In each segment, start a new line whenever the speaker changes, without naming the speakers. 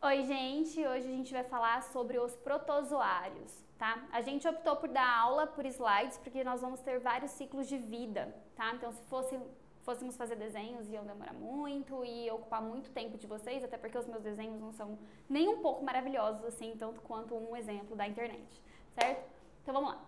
Oi, gente! Hoje a gente vai falar sobre os protozoários, tá? A gente optou por dar aula por slides porque nós vamos ter vários ciclos de vida, tá? Então, se fôssemos fazer desenhos, iam demorar muito e ocupar muito tempo de vocês, até porque os meus desenhos não são nem um pouco maravilhosos, assim, tanto quanto um exemplo da internet, certo? Então, vamos lá.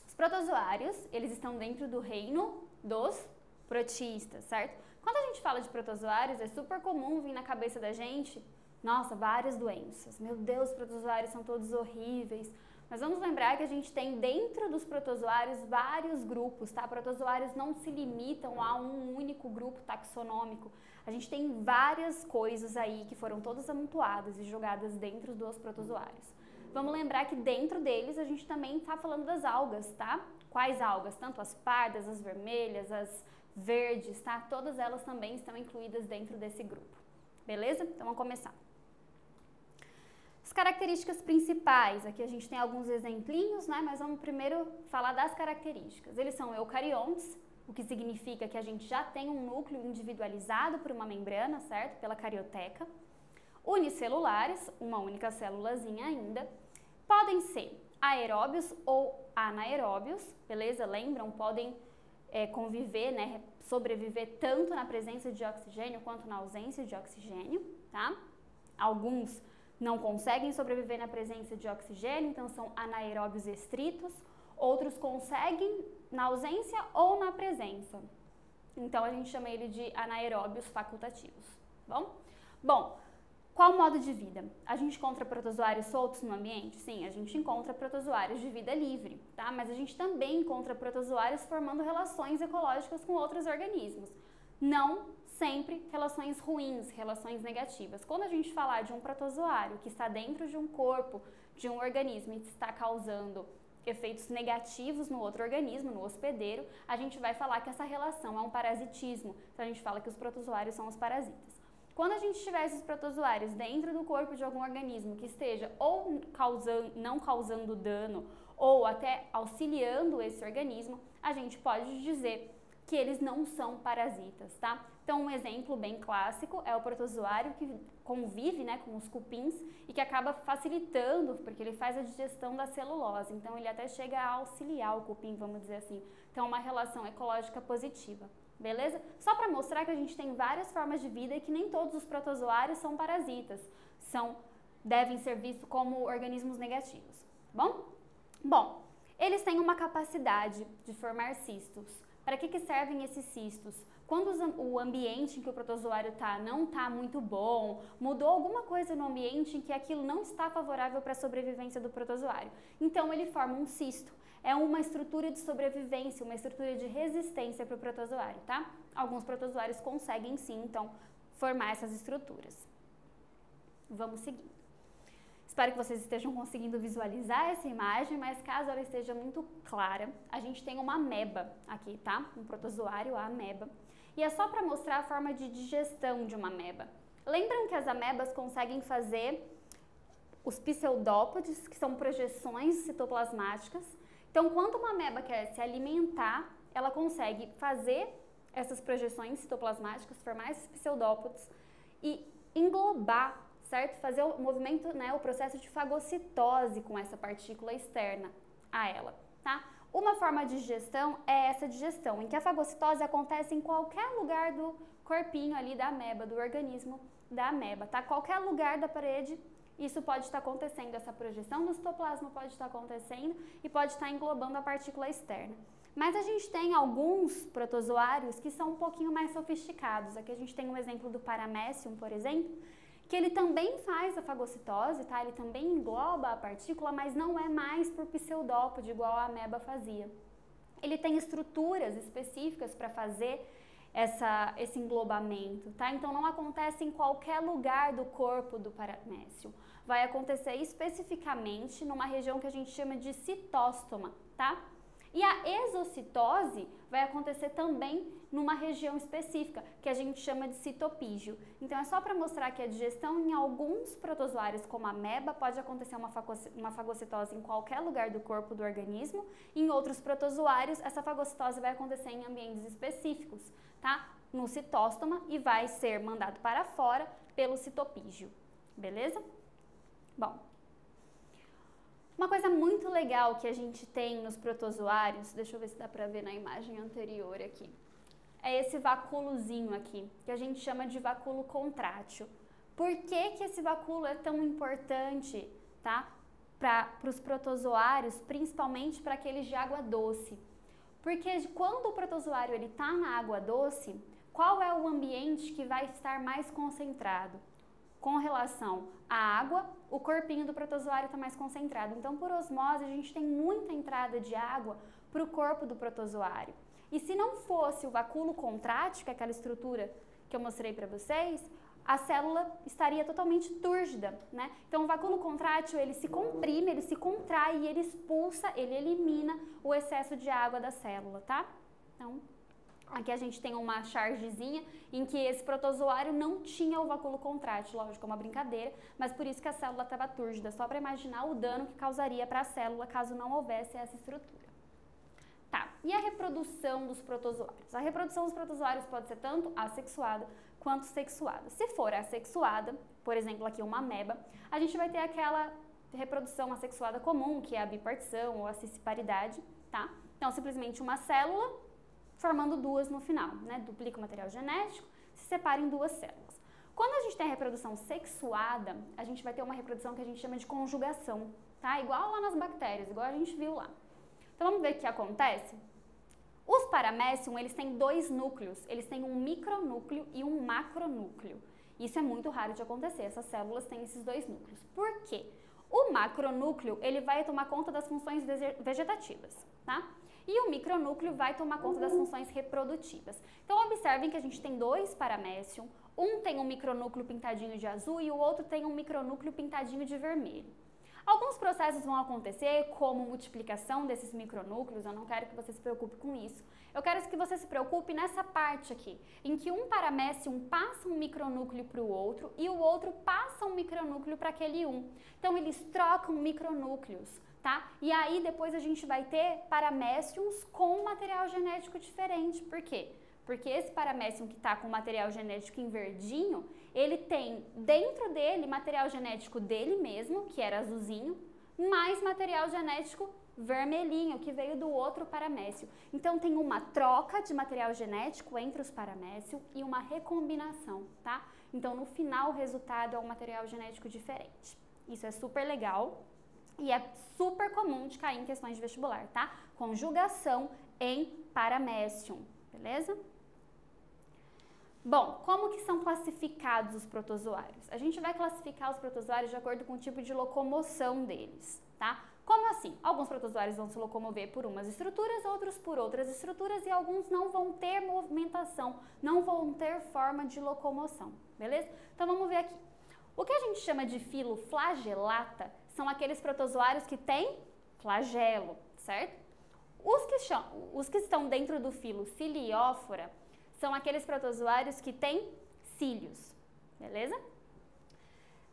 Os protozoários, eles estão dentro do reino dos protistas, certo? Quando a gente fala de protozoários, é super comum vir na cabeça da gente, nossa, várias doenças. Meu Deus, os protozoários são todos horríveis. Mas vamos lembrar que a gente tem dentro dos protozoários vários grupos, tá? Protozoários não se limitam a um único grupo taxonômico. A gente tem várias coisas aí que foram todas amontoadas e jogadas dentro dos protozoários. Vamos lembrar que dentro deles a gente também está falando das algas, tá? Quais algas? Tanto as pardas, as vermelhas, as verdes, tá? Todas elas também estão incluídas dentro desse grupo. Beleza? Então vamos começar. As características principais, aqui a gente tem alguns exemplinhos, né? Mas vamos primeiro falar das características. Eles são eucariontes, o que significa que a gente já tem um núcleo individualizado por uma membrana, certo? Pela carioteca. Unicelulares, uma única célulazinha ainda. Podem ser aeróbios ou anaeróbios, beleza? Lembram? Podem conviver, né? Sobreviver tanto na presença de oxigênio quanto na ausência de oxigênio, tá? Alguns não conseguem sobreviver na presença de oxigênio, então são anaeróbios estritos. Outros conseguem na ausência ou na presença. Então a gente chama ele de anaeróbios facultativos, Bom, qual o modo de vida? A gente encontra protozoários soltos no ambiente? Sim, a gente encontra protozoários de vida livre, tá? Mas a gente também encontra protozoários formando relações ecológicas com outros organismos. Não sempre relações ruins, relações negativas. Quando a gente falar de um protozoário que está dentro de um corpo, de um organismo e está causando efeitos negativos no outro organismo, no hospedeiro, a gente vai falar que essa relação é um parasitismo. Então a gente fala que os protozoários são os parasitas. Quando a gente tiver esses protozoários dentro do corpo de algum organismo que esteja ou não causando dano ou até auxiliando esse organismo, a gente pode dizer que eles não são parasitas, tá? Então, um exemplo bem clássico é o protozoário que convive, né, com os cupins e que acaba facilitando, porque ele faz a digestão da celulose. Então, ele até chega a auxiliar o cupim, vamos dizer assim. Então, uma relação ecológica positiva, beleza? Só para mostrar que a gente tem várias formas de vida e que nem todos os protozoários são parasitas, devem ser vistos como organismos negativos, Bom, eles têm uma capacidade de formar cistos. Para que servem esses cistos? Quando o ambiente em que o protozoário está não está muito bom, mudou alguma coisa no ambiente em que aquilo não está favorável para a sobrevivência do protozoário. Então ele forma um cisto. É uma estrutura de sobrevivência, uma estrutura de resistência para o protozoário, tá? Alguns protozoários conseguem sim, então, formar essas estruturas. Vamos seguir. Espero que vocês estejam conseguindo visualizar essa imagem, mas caso ela esteja muito clara, a gente tem uma ameba aqui, tá? Um protozoário, a ameba. E é só para mostrar a forma de digestão de uma ameba. Lembram que as amebas conseguem fazer os pseudópodes, que são projeções citoplasmáticas? Então, quando uma ameba quer se alimentar, ela consegue fazer essas projeções citoplasmáticas, formar esses pseudópodes e englobar, certo? Fazer o movimento, né, o processo de fagocitose com essa partícula externa a ela, tá? Uma forma de digestão é essa digestão, em que a fagocitose acontece em qualquer lugar do corpinho ali da ameba, do organismo da ameba, tá? Qualquer lugar da parede, isso pode estar acontecendo, essa projeção do citoplasma pode estar acontecendo e pode estar englobando a partícula externa. Mas a gente tem alguns protozoários que são um pouquinho mais sofisticados. Aqui a gente tem um exemplo do Paramecium, por exemplo, que ele também faz a fagocitose, tá? Ele também engloba a partícula, mas não é mais por pseudópode, igual a ameba fazia. Ele tem estruturas específicas para fazer esse englobamento, tá? Então não acontece em qualquer lugar do corpo do Paramecium. Vai acontecer especificamente numa região que a gente chama de citóstoma, tá? E a exocitose vai acontecer também numa região específica, que a gente chama de citopígio. Então é só para mostrar que a digestão em alguns protozoários, como a ameba, pode acontecer uma fagocitose em qualquer lugar do corpo do organismo. Em outros protozoários, essa fagocitose vai acontecer em ambientes específicos, tá? No citóstoma e vai ser mandado para fora pelo citopígio. beleza? Bom, uma coisa muito legal que a gente tem nos protozoários, deixa eu ver se dá pra ver na imagem anterior aqui, é esse vacúolozinho aqui, que a gente chama de vacúolo contrátil. Por que esse vacúolo é tão importante, tá? Para os protozoários, principalmente para aqueles de água doce. Porque quando o protozoário ele está na água doce, qual é o ambiente que vai estar mais concentrado? Com relação à água, o corpinho do protozoário está mais concentrado. Então, por osmose, a gente tem muita entrada de água para o corpo do protozoário. E se não fosse o vacúolo contrátil, que é aquela estrutura que eu mostrei para vocês, a célula estaria totalmente túrgida, né? Então, o vacúolo contrátil, ele se comprime, ele se contrai e ele expulsa, ele elimina o excesso de água da célula, tá? Então, aqui a gente tem uma chargezinha em que esse protozoário não tinha o vacúolo contrátil, lógico, é uma brincadeira, mas por isso que a célula estava túrgida, só para imaginar o dano que causaria para a célula caso não houvesse essa estrutura. Tá, e a reprodução dos protozoários? A reprodução dos protozoários pode ser tanto assexuada quanto sexuada. Se for assexuada, por exemplo, aqui uma ameba, a gente vai ter aquela reprodução assexuada comum, que é a bipartição ou a cisparidade, tá? Então, simplesmente uma célula formando duas no final, né? Duplica o material genético, se separa em duas células. Quando a gente tem a reprodução sexuada, a gente vai ter uma reprodução que a gente chama de conjugação, tá? Igual lá nas bactérias, igual a gente viu lá. Então, vamos ver o que acontece? Os paramécium, eles têm dois núcleos, eles têm um micronúcleo e um macronúcleo. Isso é muito raro de acontecer, essas células têm esses dois núcleos. Por quê? O macronúcleo, ele vai tomar conta das funções vegetativas, tá? E o micronúcleo vai tomar conta das funções reprodutivas. Então, observem que a gente tem dois paramécium, um tem um micronúcleo pintadinho de azul e o outro tem um micronúcleo pintadinho de vermelho. Alguns processos vão acontecer, como multiplicação desses micronúcleos, eu não quero que você se preocupe com isso. Eu quero que você se preocupe nessa parte aqui, em que um paramécium passa um micronúcleo para o outro e o outro passa um micronúcleo para aquele um. Então, eles trocam micronúcleos, tá? E aí, depois a gente vai ter paraméciums com material genético diferente. Por quê? Porque esse paramécium que está com material genético em verdinho, ele tem dentro dele material genético dele mesmo, que era azulzinho, mais material genético vermelhinho, que veio do outro paramécio. Então, tem uma troca de material genético entre os paramécios e uma recombinação, tá? Então, no final, o resultado é um material genético diferente. Isso é super legal e é super comum de cair em questões de vestibular, tá? Conjugação em paramécium, beleza? Bom, como que são classificados os protozoários? A gente vai classificar os protozoários de acordo com o tipo de locomoção deles, tá? Como assim? Alguns protozoários vão se locomover por umas estruturas, outros por outras estruturas e alguns não vão ter movimentação, não vão ter forma de locomoção, beleza? Então vamos ver aqui. O que a gente chama de filo flagelata são aqueles protozoários que têm flagelo, certo? Os que estão dentro do filo ciliófora são aqueles protozoários que têm cílios, beleza?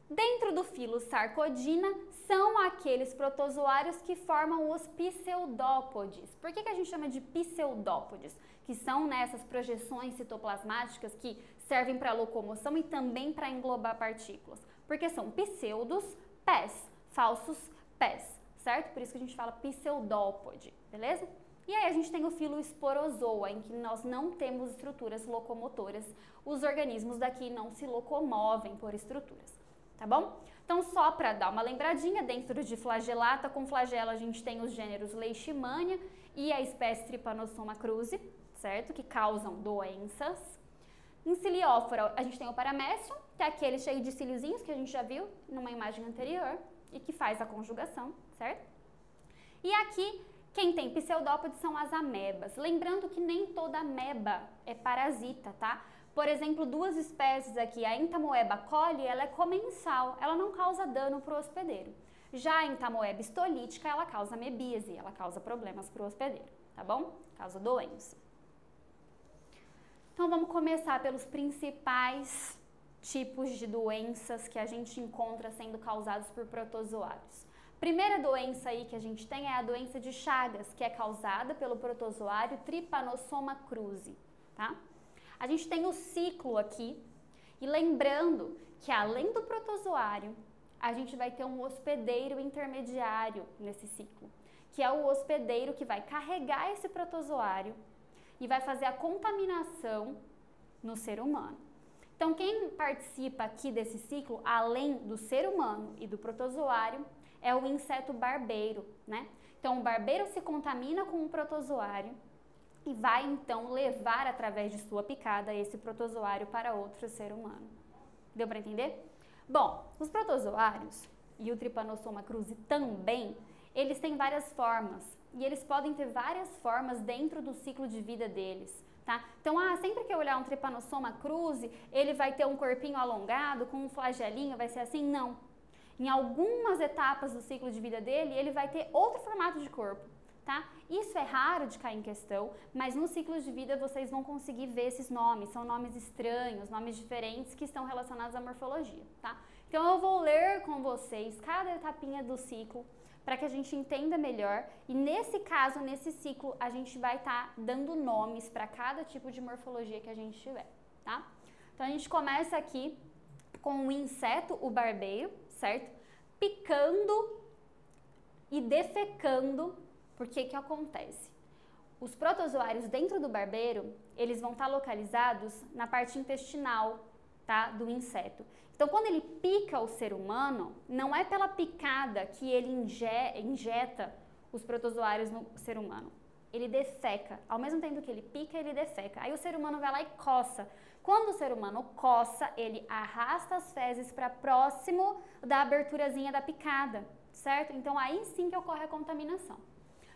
Dentro do filo Sarcodina são aqueles protozoários que formam os pseudópodes. Por que a gente chama de pseudópodes? Que são nessas projeções citoplasmáticas que servem para locomoção e também para englobar partículas. Porque são pseudos pés, falsos pés, certo? Por isso que a gente fala pseudópode, beleza? E aí a gente tem o filo esporozoa, em que nós não temos estruturas locomotoras. Os organismos daqui não se locomovem por estruturas, tá bom? Então, só para dar uma lembradinha, dentro de flagelata, com flagelo a gente tem os gêneros Leishmania e a espécie Trypanosoma cruzi, certo? Que causam doenças. Em ciliófora, a gente tem o paramécium, que é aquele cheio de ciliozinhos que a gente já viu numa imagem anterior e que faz a conjugação, certo? E aqui, quem tem pseudópodes são as amebas. Lembrando que nem toda ameba é parasita, tá? Por exemplo, duas espécies aqui, a Entamoeba coli, ela é comensal, ela não causa dano para o hospedeiro. Já a Entamoeba histolítica, ela causa amebíase, ela causa problemas para o hospedeiro, tá bom? Causa doença. Então, vamos começar pelos principais tipos de doenças que a gente encontra sendo causados por protozoários. Primeira doença aí que a gente tem é a doença de Chagas, que é causada pelo protozoário Trypanosoma cruzi, tá? A gente tem o ciclo aqui, e lembrando que além do protozoário, a gente vai ter um hospedeiro intermediário nesse ciclo, que é o hospedeiro que vai carregar esse protozoário e vai fazer a contaminação no ser humano. Então, quem participa aqui desse ciclo, além do ser humano e do protozoário, é o inseto barbeiro, né? Então, o barbeiro se contamina com o protozoário e vai, então, levar através de sua picada esse protozoário para outro ser humano. Deu para entender? Bom, os protozoários e o Trypanosoma cruzi também, eles têm várias formas e eles podem ter várias formas dentro do ciclo de vida deles. Tá? Então, sempre que eu olhar um Trypanosoma cruzi, ele vai ter um corpinho alongado, com um flagelinho, vai ser assim? Não. Em algumas etapas do ciclo de vida dele, ele vai ter outro formato de corpo, tá? Isso é raro de cair em questão, mas no ciclo de vida vocês vão conseguir ver esses nomes, são nomes estranhos, nomes diferentes que estão relacionados à morfologia, tá? Então, eu vou ler com vocês cada etapinha do ciclo, para que a gente entenda melhor e nesse caso, nesse ciclo, a gente vai estar dando nomes para cada tipo de morfologia que a gente tiver, tá? Então, a gente começa aqui com o inseto, o barbeiro, certo? Picando e defecando, porque que acontece? Os protozoários dentro do barbeiro, eles vão estar localizados na parte intestinal, tá? Do inseto. Então, quando ele pica o ser humano, não é pela picada que ele injeta os protozoários no ser humano. Ele defeca. Ao mesmo tempo que ele pica, ele defeca. Aí o ser humano vai lá e coça. Quando o ser humano coça, ele arrasta as fezes para próximo da aberturazinha da picada, certo? Então, aí sim que ocorre a contaminação.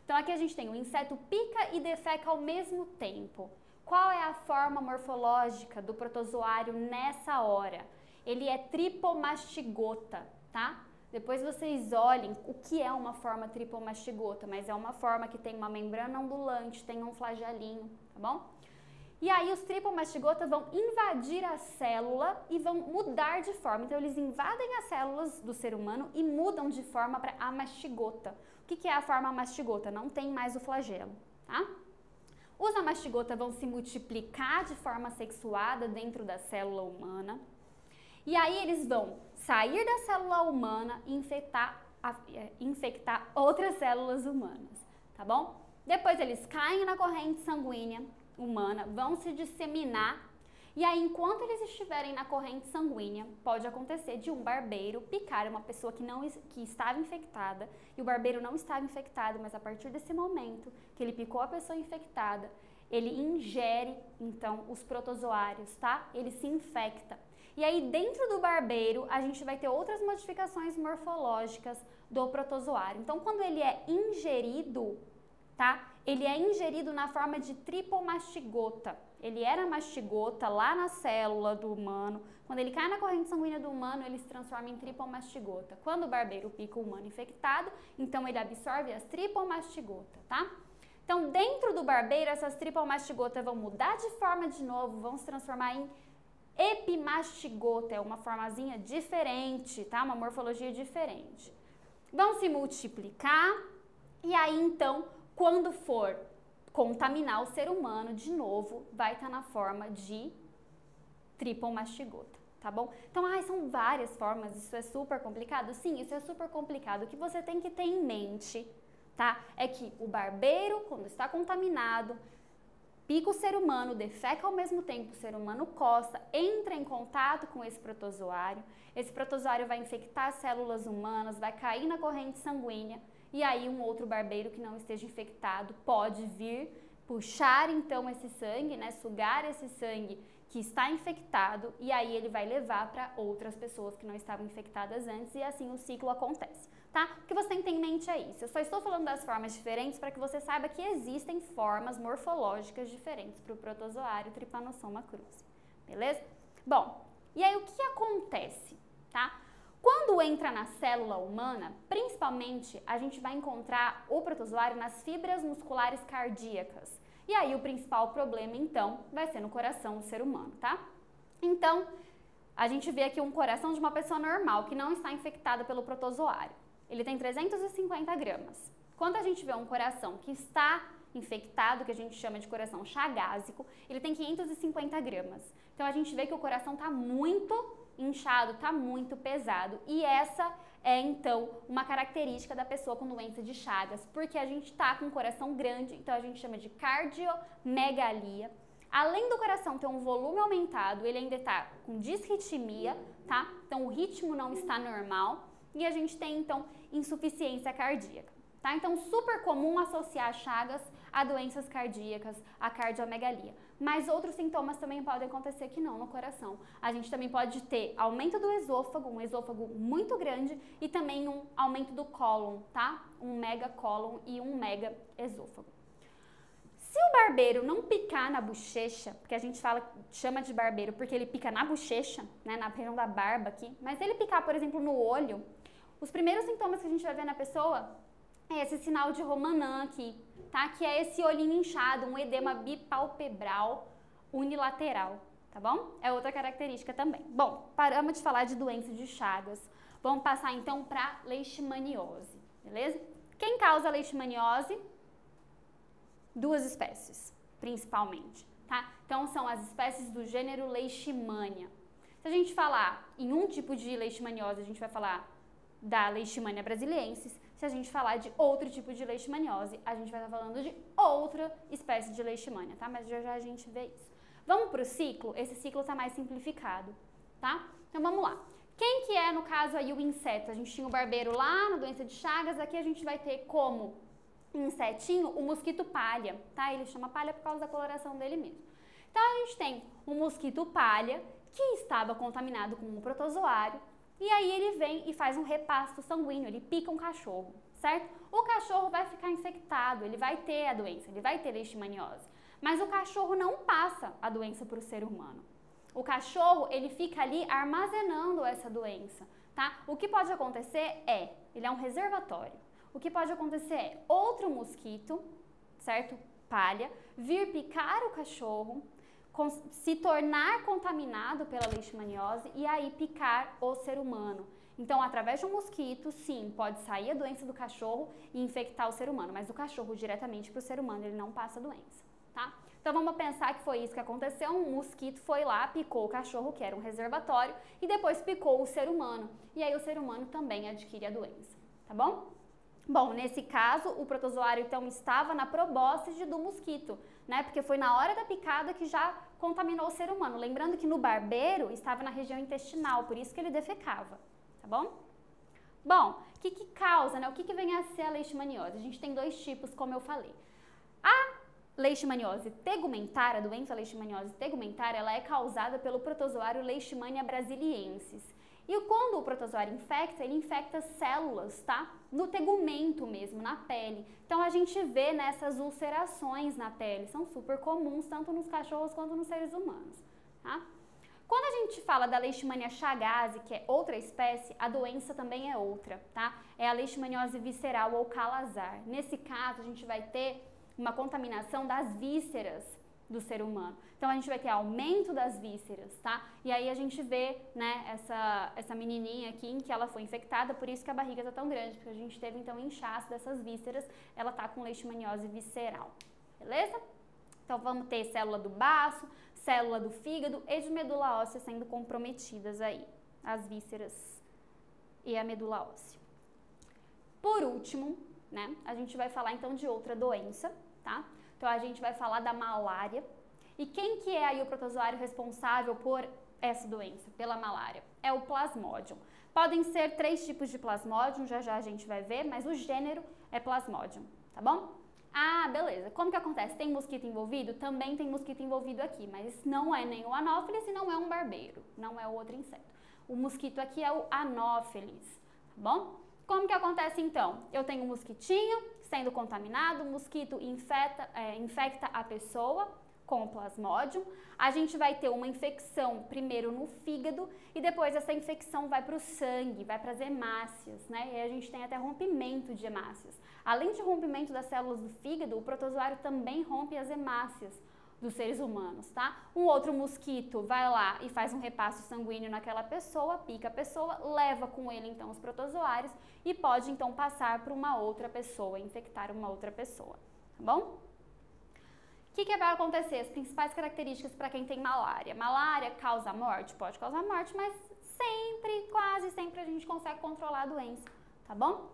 Então, aqui a gente tem o inseto pica e defeca ao mesmo tempo. Qual é a forma morfológica do protozoário nessa hora? Ele é tripomastigota, tá? Depois vocês olhem o que é uma forma tripomastigota, mas é uma forma que tem uma membrana ondulante, tem um flagelinho, tá bom? E aí os tripomastigota vão invadir a célula e vão mudar de forma. Então eles invadem as células do ser humano e mudam de forma para a mastigota. O que é a forma mastigota? Não tem mais o flagelo, tá? Os amastigota vão se multiplicar de forma sexuada dentro da célula humana. E aí eles vão sair da célula humana e infectar outras células humanas, tá bom? Depois eles caem na corrente sanguínea humana, vão se disseminar. E aí, enquanto eles estiverem na corrente sanguínea, pode acontecer de um barbeiro picar uma pessoa que estava infectada e o barbeiro não estava infectado, mas a partir desse momento que ele picou a pessoa infectada, ele ingere, então, os protozoários, tá? Ele se infecta. E aí, dentro do barbeiro, a gente vai ter outras modificações morfológicas do protozoário. Então, quando ele é ingerido, tá? Ele é ingerido na forma de tripomastigota. Ele era mastigota lá na célula do humano. Quando ele cai na corrente sanguínea do humano, ele se transforma em tripomastigota. Quando o barbeiro pica o humano infectado, então ele absorve as tripomastigota, tá? Então, dentro do barbeiro, essas tripomastigota vão mudar de forma de novo, vão se transformar em epimastigota, é uma formazinha diferente, tá? Uma morfologia diferente. Vão se multiplicar e aí, então, quando for contaminar o ser humano, de novo, vai estar na forma de tripomastigota, tá bom? Então, são várias formas, isso é super complicado? Sim, isso é super complicado. O que você tem que ter em mente, tá? É que o barbeiro, quando está contaminado, pica o ser humano, defeca ao mesmo tempo, o ser humano coça, entra em contato com esse protozoário vai infectar as células humanas, vai cair na corrente sanguínea, e aí um outro barbeiro que não esteja infectado pode vir puxar então esse sangue, né, sugar esse sangue que está infectado, e aí ele vai levar para outras pessoas que não estavam infectadas antes, e assim o ciclo acontece, tá? O que você tem que ter em mente é isso. Eu só estou falando das formas diferentes para que você saiba que existem formas morfológicas diferentes para o protozoário Trypanosoma cruzi, beleza? Bom, e aí o que acontece, tá? Quando entra na célula humana, principalmente, a gente vai encontrar o protozoário nas fibras musculares cardíacas. E aí o principal problema, então, vai ser no coração do ser humano, tá? Então, a gente vê aqui um coração de uma pessoa normal, que não está infectada pelo protozoário. Ele tem 350 gramas. Quando a gente vê um coração que está infectado, que a gente chama de coração chagásico, ele tem 550 gramas. Então, a gente vê que o coração está muito inchado, tá muito pesado. E essa é, então, uma característica da pessoa com doença de Chagas, porque a gente tá com o coração grande, então a gente chama de cardiomegalia. Além do coração ter um volume aumentado, ele ainda tá com disritmia, tá? Então, o ritmo não está normal e a gente tem, então, insuficiência cardíaca, tá? Então, super comum associar Chagas a doenças cardíacas, a cardiomegalia. Mas outros sintomas também podem acontecer que não no coração. A gente também pode ter aumento do esôfago, um esôfago muito grande e também um aumento do cólon, tá? Um megacólon e um mega esôfago. Se o barbeiro não picar na bochecha, porque a gente chama de barbeiro porque ele pica na bochecha, né, na região da barba aqui, mas se ele picar, por exemplo, no olho, os primeiros sintomas que a gente vai ver na pessoa é esse sinal de Romanin aqui, tá? Que é esse olhinho inchado, um edema bipalpebral unilateral, tá bom? É outra característica também. Bom, paramos de falar de doença de Chagas. Vamos passar então para leishmaniose, beleza? Quem causa leishmaniose? Duas espécies, principalmente, tá? Então, são as espécies do gênero Leishmania. Se a gente falar em um tipo de leishmaniose, a gente vai falar da Leishmania brasiliensis. Se a gente falar de outro tipo de leishmaniose, a gente vai estar falando de outra espécie de leishmania, tá? Mas já já a gente vê isso. Vamos para o ciclo? Esse ciclo está mais simplificado, tá? Então, vamos lá. Quem que é, no caso, aí o inseto? A gente tinha o barbeiro lá na doença de Chagas, aqui a gente vai ter como insetinho o mosquito palha, tá? Ele chama palha por causa da coloração dele mesmo. Então, a gente tem o mosquito palha que estava contaminado com um protozoário e aí ele vem e faz um repasto sanguíneo, ele pica um cachorro, certo? O cachorro vai ficar infectado, ele vai ter a doença, ele vai ter leishmaniose, mas o cachorro não passa a doença para o ser humano. O cachorro, ele fica ali armazenando essa doença, tá? O que pode acontecer ele é um reservatório. O que pode acontecer é outro mosquito, certo? Palha, vir picar o cachorro, se tornar contaminado pela leishmaniose e aí picar o ser humano. Então, através de um mosquito, sim, pode sair a doença do cachorro e infectar o ser humano, mas o cachorro diretamente para o ser humano, ele não passa a doença, tá? Então, vamos pensar que foi isso que aconteceu, um mosquito foi lá, picou o cachorro, que era um reservatório, e depois picou o ser humano, e aí o ser humano também adquire a doença, tá bom? Bom, nesse caso, o protozoário, então, estava na probóscide do mosquito, né? Porque foi na hora da picada que já contaminou o ser humano. Lembrando que no barbeiro estava na região intestinal, por isso que ele defecava, tá bom? Bom, o que causa, né? O que vem a ser a leishmaniose? A gente tem dois tipos, como eu falei. A leishmaniose tegumentar, a doença leishmaniose tegumentar, ela é causada pelo protozoário Leishmania brasiliensis. E quando o protozoário infecta, ele infecta células, tá? No tegumento mesmo, na pele. Então, a gente vê nessas ulcerações na pele. São super comuns, tanto nos cachorros quanto nos seres humanos, tá? Quando a gente fala da Leishmania chagas, que é outra espécie, a doença também é outra, tá? É a leishmaniose visceral ou calazar. Nesse caso, a gente vai ter uma contaminação das vísceras do ser humano. Então, a gente vai ter aumento das vísceras, tá? E aí a gente vê, né, essa menininha aqui em que ela foi infectada, por isso que a barriga tá tão grande, porque a gente teve, então, inchaço dessas vísceras, ela tá com leishmaniose visceral, beleza? Então, vamos ter célula do baço, célula do fígado e de medula óssea sendo comprometidas aí, as vísceras e a medula óssea. Por último, né, a gente vai falar, então, de outra doença, tá? Então, a gente vai falar da malária. E quem que é aí o protozoário responsável por essa doença, pela malária? É o Plasmodium. Podem ser 3 tipos de Plasmodium, já já a gente vai ver, mas o gênero é Plasmodium, tá bom? Ah, beleza. Como que acontece? Tem mosquito envolvido? Também tem mosquito envolvido aqui, mas não é nem o Anopheles e não é um barbeiro, não é o outro inseto. O mosquito aqui é o Anopheles, tá bom? Como que acontece então? Eu tenho um mosquitinho sendo contaminado, o mosquito infecta a pessoa com o Plasmodium. A gente vai ter uma infecção primeiro no fígado e depois essa infecção vai para o sangue, vai para as hemácias, né? E a gente tem até rompimento de hemácias. Além de rompimento das células do fígado, o protozoário também rompe as hemácias dos seres humanos, tá? Um outro mosquito vai lá e faz um repasto sanguíneo naquela pessoa, pica a pessoa, leva com ele então os protozoários e pode então passar para uma outra pessoa, infectar uma outra pessoa, tá bom? O que vai acontecer? As principais características para quem tem malária. Malária causa morte? Pode causar morte, mas quase sempre a gente consegue controlar a doença, tá bom?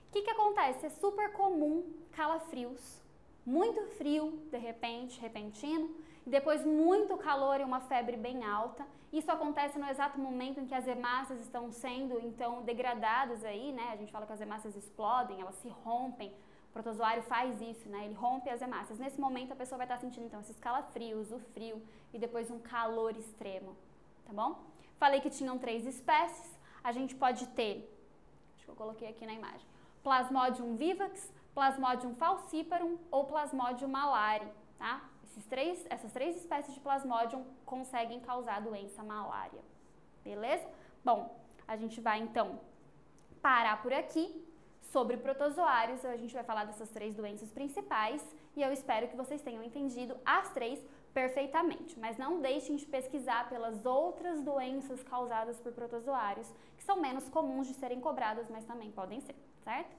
O que acontece? É super comum calafrios, muito frio, de repente, repentino, e depois muito calor e uma febre bem alta. Isso acontece no exato momento em que as hemácias estão sendo, então, degradadas aí, né? A gente fala que as hemácias explodem, elas se rompem. O protozoário faz isso, né? Ele rompe as hemácias. Nesse momento, a pessoa vai estar sentindo, então, esses calafrios, o frio e depois um calor extremo, tá bom? Falei que tinham 3 espécies. A gente pode ter, acho que eu coloquei aqui na imagem, Plasmodium vivax, Plasmodium falciparum ou Plasmodium malari, tá? Essas três espécies de Plasmodium conseguem causar a doença malária, beleza? Bom, a gente vai então parar por aqui. Sobre protozoários, a gente vai falar dessas 3 doenças principais e eu espero que vocês tenham entendido as 3 perfeitamente. Mas não deixem de pesquisar pelas outras doenças causadas por protozoários, que são menos comuns de serem cobradas, mas também podem ser, certo?